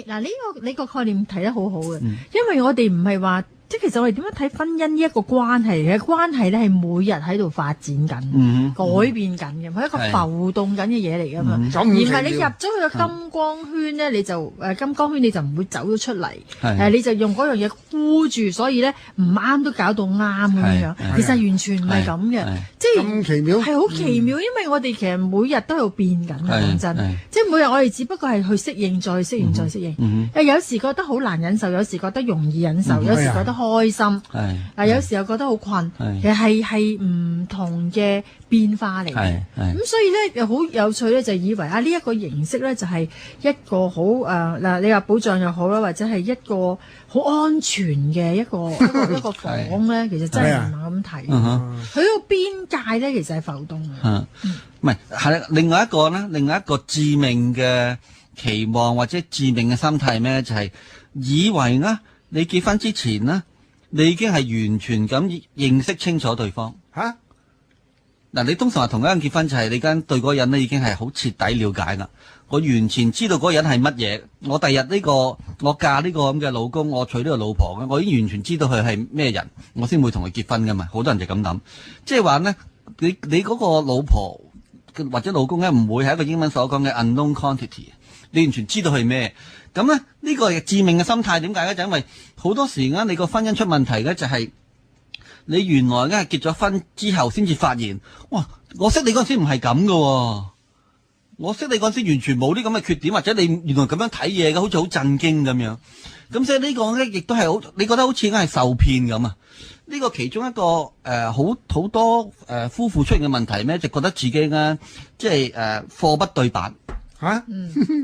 嗱，你個概念提得好好嘅，因為我哋唔係話。即係其實我哋點樣睇婚姻呢一個關係嘅關係咧，係每日喺度發展緊、改變緊嘅，係一個浮動緊嘅嘢嚟㗎嘛。而唔係你入咗去個金光圈咧，你就金光圈你就唔會走咗出嚟。你就用嗰樣嘢箍住，所以咧唔啱都搞到啱咁樣。其實完全唔係咁嘅，即係咁奇妙，係好奇妙。因為我哋其實每日都喺度變緊，講真，即係每日我哋只不過係去適應，再適應，再適應。有時覺得好難忍受，有時覺得容易忍受，有時覺得開心，有時又覺得好困，其實係唔同嘅變化嚟嘅。咁所以咧又好有趣咧，就以為呢一個形式咧就係一個好嗱，你話保障又好啦，或者係一個好安全嘅一個房咧，其實真係唔係咁睇。佢個邊界咧其實係浮動嘅。唔係另外一個致命嘅期望或者致命嘅心態係咩？就係以為你結婚之前呢，你已經係完全咁認識清楚對方。嗱，你通常話同一個人結婚就係你對嗰個人呢已經係好徹底了解啦。我完全知道嗰個人係乜嘢。我第日我嫁呢個咁嘅老公，我娶呢個老婆，我已經完全知道佢係咩人，我先會同佢結婚噶嘛。好多人就咁諗，即係話呢，你嗰個老婆或者老公呢，唔會係一個英文所講嘅 unknown quantity， 你完全知道佢咩。咁咧呢個係致命嘅心態，點解咧？就因為好多時你個婚姻出問題咧，就係你原來咧結咗婚之後先至發現，哇！我識你嗰陣時唔係咁噶，我識你嗰陣時完全冇啲咁嘅缺點，或者你原來咁樣睇嘢嘅，好似好震驚咁樣。咁所以呢個咧亦都係好，你覺得好似係受騙咁啊？呢個其中一個好多夫婦出現嘅問題咩？就覺得自己咧即係貨不對版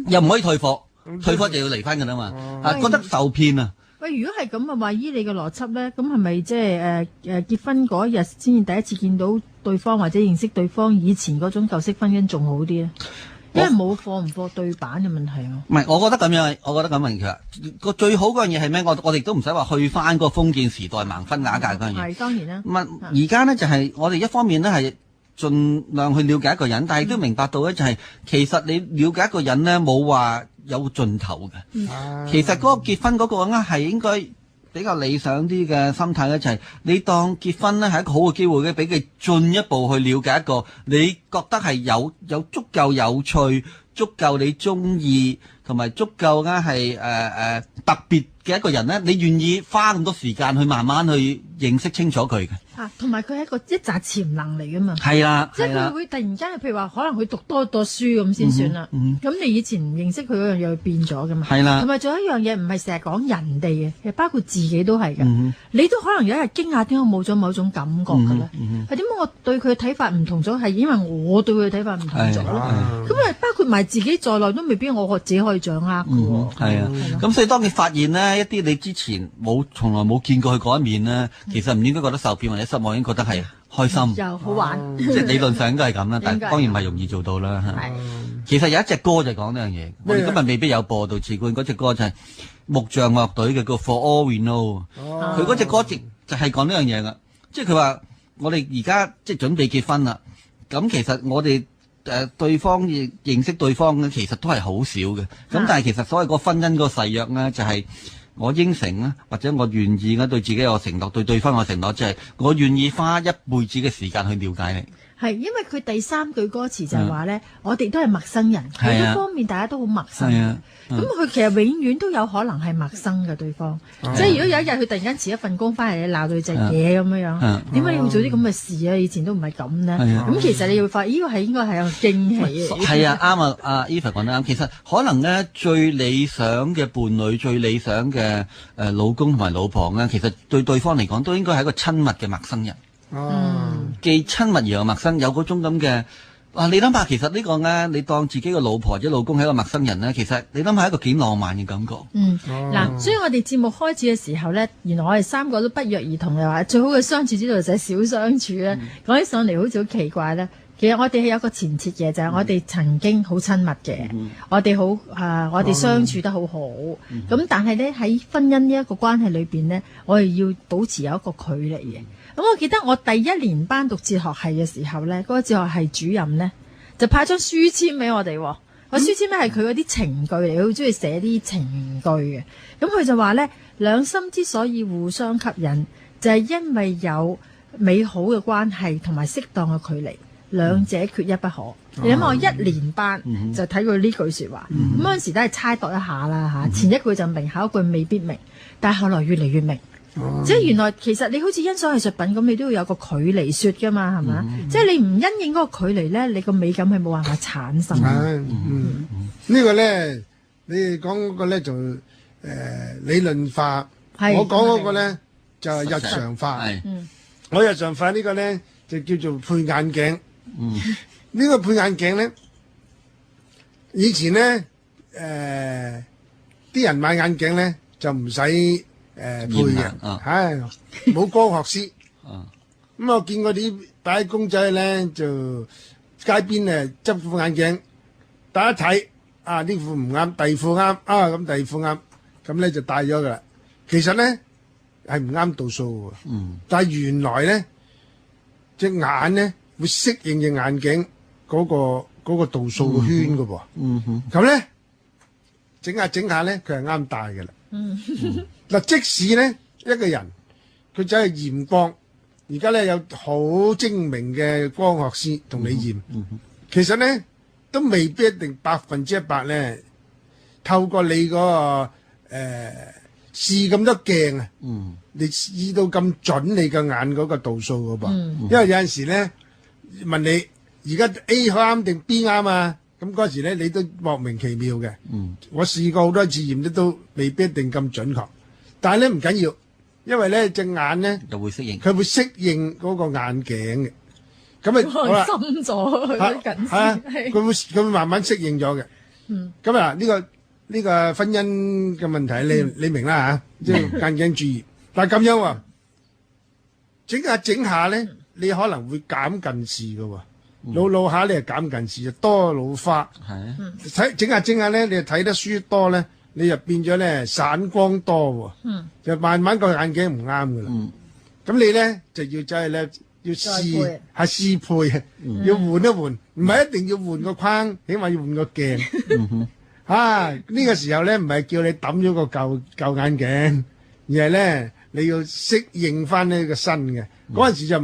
又唔可以退貨。退貨就要離婚㗎啦嘛，覺得受騙啊！喂，如果係咁啊，話依你嘅邏輯咧，咁係咪即係結婚嗰日先至第一次見到對方或者認識對方以前嗰種舊式婚姻仲好啲咧？因為冇貨唔貨對版嘅問題啊。唔係，我覺得咁樣，其實個最好嗰樣嘢係咩？我哋都唔使話去翻嗰個封建時代盲婚啞嫁嗰樣嘢。係當然啦。而家呢就係我哋一方面呢係盡量去了解一個人，但係都明白到咧就係其實你了解一個人呢冇話有盡頭嘅。其實嗰個結婚嗰個咧係應該比較理想啲嘅心態咧，就係你當結婚咧係一個好嘅機會嘅，俾佢進一步去了解一個你覺得係有足夠有趣、足夠你中意同埋足夠咧係特別嘅一個人咧，你願意花咁多時間去慢慢去認識清楚佢嘅。同埋佢係一紮潛能嚟噶嘛。係啦，即係佢會突然間，譬如話可能佢讀多書咁先算啦。咁你以前唔認識佢嗰樣嘢，變咗噶嘛。係啦。同埋仲有一樣嘢，唔係成日講人哋嘅，其實包括自己都係嘅。你都可能有一日驚訝，點解冇咗某種感覺嘅咧？係點解我對佢嘅睇法唔同咗？係因為我對佢嘅睇法唔同咗咯。咁包括埋自己在內，都未必我自己可以掌握嘅。係啊。咁所以當你發現呢一啲你之前從來冇見過佢嗰一面呢，其實唔應該覺得受騙或者失望，應該覺得係開心又好玩。即係理論上應該係咁啦，但係當然唔係容易做到啦。其實有一隻歌就講呢樣嘢，我哋今日未必有播到次冠。嗰隻歌就係木匠樂隊嘅，叫 For All We Know。佢嗰隻歌就係講呢樣嘢㗎，即係佢話我哋而家即係準備結婚啦。咁其實我哋對方認識對方咧，其實都係好少嘅。咁但係其實所謂個婚姻個誓約咧，就係我應承啦，或者我願意對自己有承諾，對對方有承諾，就係我願意花一輩子嘅時間去了解你。係，因為佢第三句歌詞就係話咧，我哋都係陌生人，好多方面大家都好陌生。咁佢其實永遠都有可能係陌生嘅對方。即係如果有一日佢突然間辭一份工翻嚟，你鬧到隻嘢咁樣，點解你要做啲咁嘅事啊？以前都唔係咁咧。咁其實你會發現呢個係應該係有個驚喜嚟。係啊，啱啊，阿 Eva 講得啱。其實可能咧最理想嘅伴侶、最理想嘅老公同埋老婆咧，其實對對方嚟講都應該係一個親密嘅陌生人。既親密而又陌生，有嗰種咁嘅你諗下，其實呢個咧，你當自己個老婆或者老公係一個陌生人咧，其實你諗下一個幾浪漫嘅感覺。嗱，所以我哋節目開始嘅時候咧，原來我哋三個都不約而同又話最好嘅相處之道就係少相處咧。講起上嚟好似好奇怪咧，其實我哋係有個前設嘅，就係我哋曾經好親密嘅，我哋我哋相處得好好。咁但係咧喺婚姻呢一個關係裏邊咧，我哋要保持有一個距離嘅。咁我記得我第一年班讀哲學系嘅時候咧，嗰個哲學系主任咧就派張書籤俾我哋，個書籤咧係佢嗰啲情句嚟，佢好中意寫啲情句嘅。咁佢就話咧，兩心之所以互相吸引，就係因為有美好嘅關係同埋適當嘅距離，兩者缺一不可。你諗我一年班就睇過呢句説話，咁嗰陣時都係猜度一下啦嚇。前一句就明，下一句未必明，但係後來越嚟越明。即係原來其實你好似欣賞藝術品咁，你都要有個距離説㗎嘛，係咪？即係你唔因應嗰個距離咧，你個美感係冇辦法產生。呢個咧，你哋講嗰個咧就理論化，我講嗰個咧就係日常化。我日常化呢個咧就叫做配眼鏡。呢個配眼鏡咧，以前咧啲人買眼鏡咧就唔使配嘅，冇光學師。咁我見過啲擺公仔咧，就街邊執副眼鏡，大家睇啊，呢副唔啱，第二副啱啊，咁第二副啱，咁咧就戴咗噶啦。其實咧係唔啱度數嘅，但係原來咧隻眼咧會適應隻眼鏡嗰個度數嘅圈嘅喎。咁咧整下咧，佢係啱戴嘅啦。嗱，即使咧一個人佢走去驗光，而家咧有好精明嘅光學師同你驗，其實咧都未必一定100%咧透過你嗰個試咁多鏡啊，你試到咁準你個眼嗰個度數嘅噃。因為有陣時咧問你而家 A 啱定 B 啱啊？咁嗰時咧你都莫名其妙嘅。我試過好多次驗都未必一定咁準確。但係咧唔緊要，因為咧隻眼咧就會適應，佢會適應嗰個眼鏡嘅。咁好啦，深咗佢緊係佢會慢慢適應咗嘅。咁啊呢個婚姻嘅問題你明啦嚇，即係眼鏡注意。但係咁樣喎，整下咧，你可能會減近視嘅喎。老下你係減近視，就多老花。睇整下咧，你就睇得書多咧，你就變咗咧散光多喎。就慢慢個眼鏡唔啱嘅啦。咁你咧就要走去咧要試配，要換一換，唔係一定要換個框，起碼要換個鏡。呢個時候咧唔係叫你抌咗個舊眼鏡，而係咧你要適應翻呢個新嘅。嗰陣時就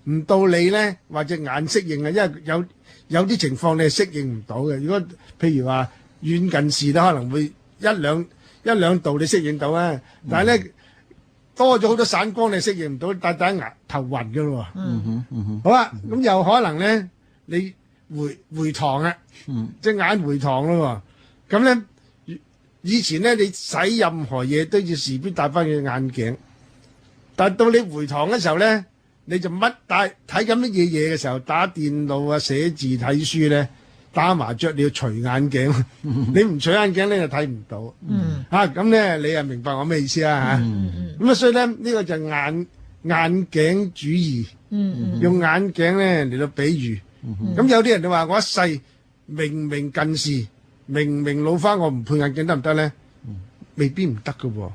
唔到你咧，或者眼適應啊，因為有啲情況你係適應唔到嘅。如果譬如話遠近視咧，可能會一兩度你適應到啊，但係咧多咗好多散光你適應唔到，戴眼頭暈㗎咯喎。好啦，咁有可能咧你回堂啊，隻眼回堂咯喎。咁咧以前咧你使任何嘢都要時必戴翻嘅眼鏡，但係到你回堂嘅時候咧，你就乜睇緊乜嘢嘅時候，打電腦啊、寫字睇書咧、打麻雀你要除眼鏡，你唔除眼鏡咧就睇唔到。咁咧你又明白我咩意思啊？咁啊，所以咧呢個就眼鏡主義，用眼鏡咧嚟到比喻。咁有啲人就話我一世明近視，明老花，我唔配眼鏡得唔得咧？未必唔得㗎喎。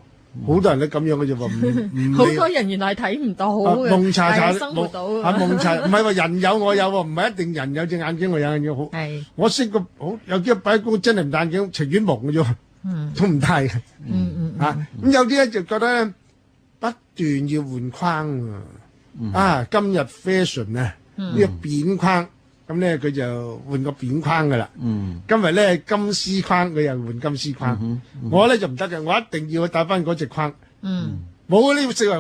好多人都咁樣嘅啫喎，好多人原來係睇唔到嘅，蒙查生活到蒙查，唔係話人有我有喎，唔係一定人有隻眼鏡我有眼鏡好。我識個好有啲擺工真係唔戴眼鏡，情願蒙嘅啫，都唔戴嘅。咁有啲咧就覺得咧不斷要換框啊，今日 fashion 啊呢個扁框。咁咧佢就換個扁框噶啦。今日咧金絲框，佢又換金絲框。我咧就唔得嘅，我一定要戴翻嗰隻框。冇呢個四圍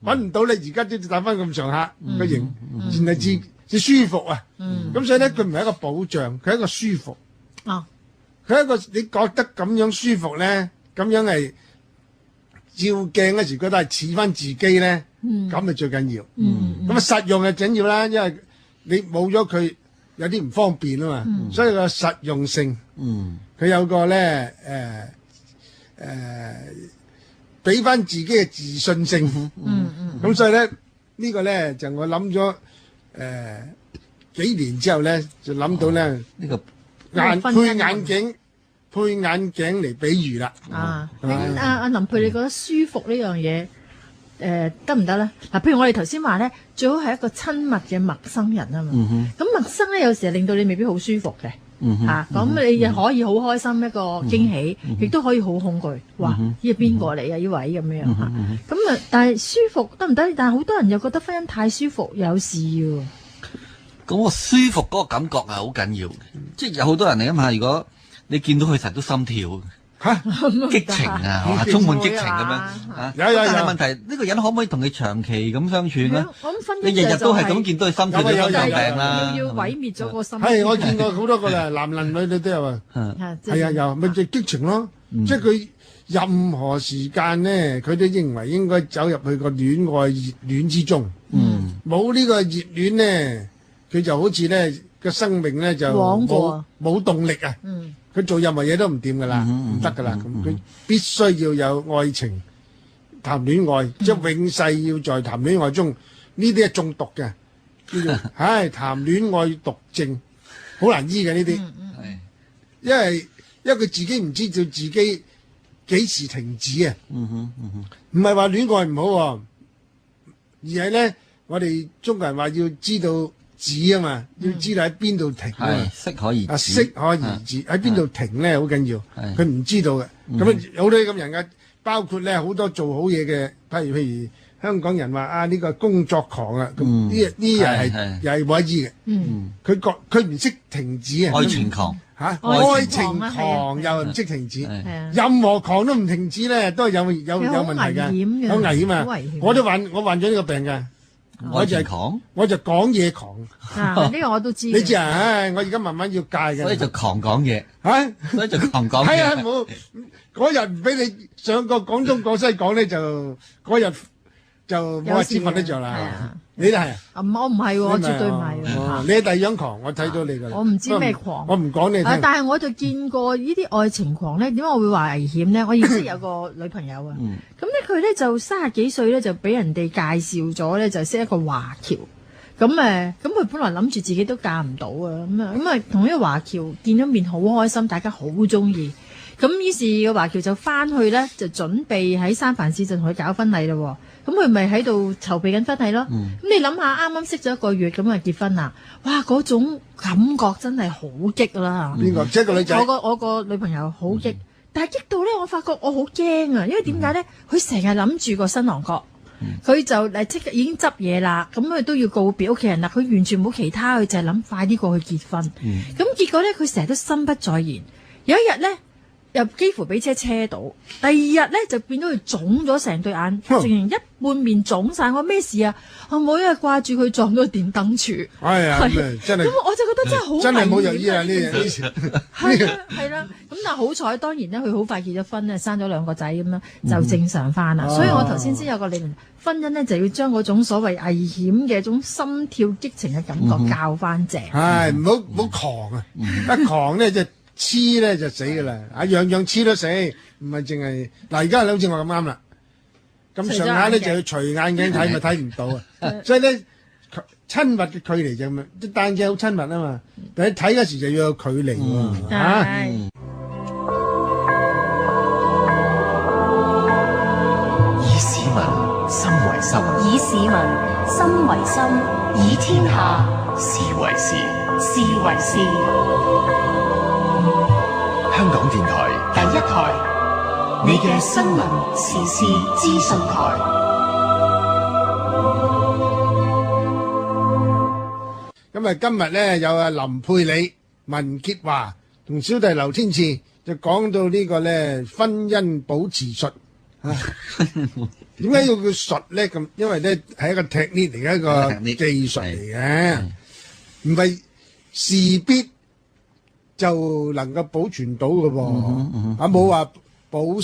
揾唔到，你而家都要戴翻咁上下個型，先係至舒服啊。咁所以咧，佢唔係一個保障，佢係一個舒服。佢係一個你覺得咁樣舒服咧，咁樣係照鏡嗰時覺得係似翻自己咧，咁咪最緊要。咁啊實用係緊要啦，因為你冇咗佢有啲唔方便啊嘛，所以個實用性，佢有個咧俾翻自己嘅自信性。咁所以咧呢個咧就我諗咗幾年之後咧就諗到咧呢個配眼鏡嚟比喻啦。阿林佩，你覺得舒服呢樣嘢？得唔得咧？嗱，譬如我哋頭先話咧，最好係一個親密嘅陌生人啊嘛。咁陌生咧，有時係令到你未必好舒服嘅。咁你又可以好開心一個驚喜，亦都可以好恐懼。哇！呢係邊個嚟啊？呢位咁樣嚇。咁但係舒服得唔得？但係好多人又覺得婚姻太舒服有事喎。咁個舒服嗰個感覺係好緊要嘅，即係有好多人嚟啊嘛。如果你見到佢成日都心跳。激情啊，充滿激情咁樣有。但係問題呢個人可唔可以同你長期咁相處咧？你日日都係咁見到佢心跳，就心病啦。要毀滅咗個心。係我見過好多個啦，男女都有啊。係啊，有咪就激情咯。即係佢任何時間咧，佢都認為應該走入去個戀愛熱戀之中。冇呢個熱戀咧，佢就好似咧個生命咧就冇動力啊。佢做任何嘢都唔掂噶啦，唔得噶啦。咁佢必須要有愛情，談戀愛，即係永世要在談戀愛中。呢啲係中毒嘅，叫做談戀愛毒症，好難醫嘅呢啲。因為佢自己唔知道自己幾時停止啊。唔係話戀愛唔好，而係咧我哋中國人話要知道止啊嘛，要知道喺邊度停啊嘛，適可而止。適可而止喺邊度停咧，好緊要。佢唔知道嘅，咁有好多咁人嘅，包括咧好多做好嘢嘅，譬如香港人話啊呢個工作狂啊，咁呢人又係冇得醫嘅。佢唔識停止啊。愛情狂愛情狂又唔識停止，任何狂都唔停止咧，都係有問題嘅，好危險啊！我患咗呢個病嘅。我就講嘢狂。呢個我都知。你知啊？我而家慢慢要戒嘅。所以就狂講嘢。所以就狂講嘢。係啊，冇嗰日唔俾你上個廣東廣西講咧，就嗰日就冇話接瞓得着啦。你都係啊？我唔係喎，我絕對唔係。你係第二樣狂，我睇到你㗎啦。我唔知咩狂。我唔講你聽。但係我就見過呢啲愛情狂咧，點解我會話危險咧？我認識有個女朋友啊。咁咧佢咧就30幾歲咧就俾人哋介紹咗咧，就識一個華僑。咁佢本來諗住自己都嫁唔到啊。咁啊同呢個華僑見咗面好開心，大家好中意。咁於是個華僑就翻去咧，就準備喺三藩市就同佢搞婚禮咯。咁佢咪喺度籌備緊婚禮咯。咁你諗下，啱啱識咗1個月咁啊結婚啦！哇，嗰種感覺真係好激啦！邊個？即係個女仔。我個女朋友好激，但係激到咧，我發覺我好驚啊！因為點解咧？佢成日諗住個新郎哥，佢就即刻已經執嘢啦。咁佢都要告別屋企人啦。佢完全冇其他，佢就係諗快啲過去結婚。咁結果咧，佢成日都心不在焉。有一日咧，又幾乎俾車到，第二日咧就變到佢腫咗成對眼，成一半面腫晒。我咩事啊？我每日掛住佢撞到電燈柱。哎呀，真係咁，我就覺得真係好真係冇藥醫啊！呢樣係啦。咁但係好彩，當然咧，佢好快結咗婚咧，生咗2個仔咁樣就正常翻啦。所以我頭先先有個理論，婚姻咧就要將嗰種所謂危險嘅一種心跳激情嘅感覺教翻正。係唔好狂啊！一狂咧就黐咧就死噶啦，樣樣黐都死，唔係淨係嗱。而家好似我咁啱啦，咁上下咧就要除眼鏡睇，咪睇唔到啊。所以咧親密嘅距離就咁樣，啲單鏡好親密啊嘛，但係睇嗰時就要有距離喎。以市民心為心，以市民心為心，以天下事為事，事為事。香港電台第一台，你嘅新聞時事資訊台。咁啊，今日咧有阿林佩理、文潔華同小弟劉天賜就講到呢個咧婚姻保持術。點解要叫術咧？咁因為咧係一個 technique 嚟嘅，一個技術嚟嘅，唔係事必就能夠保存到嘅噃。冇話保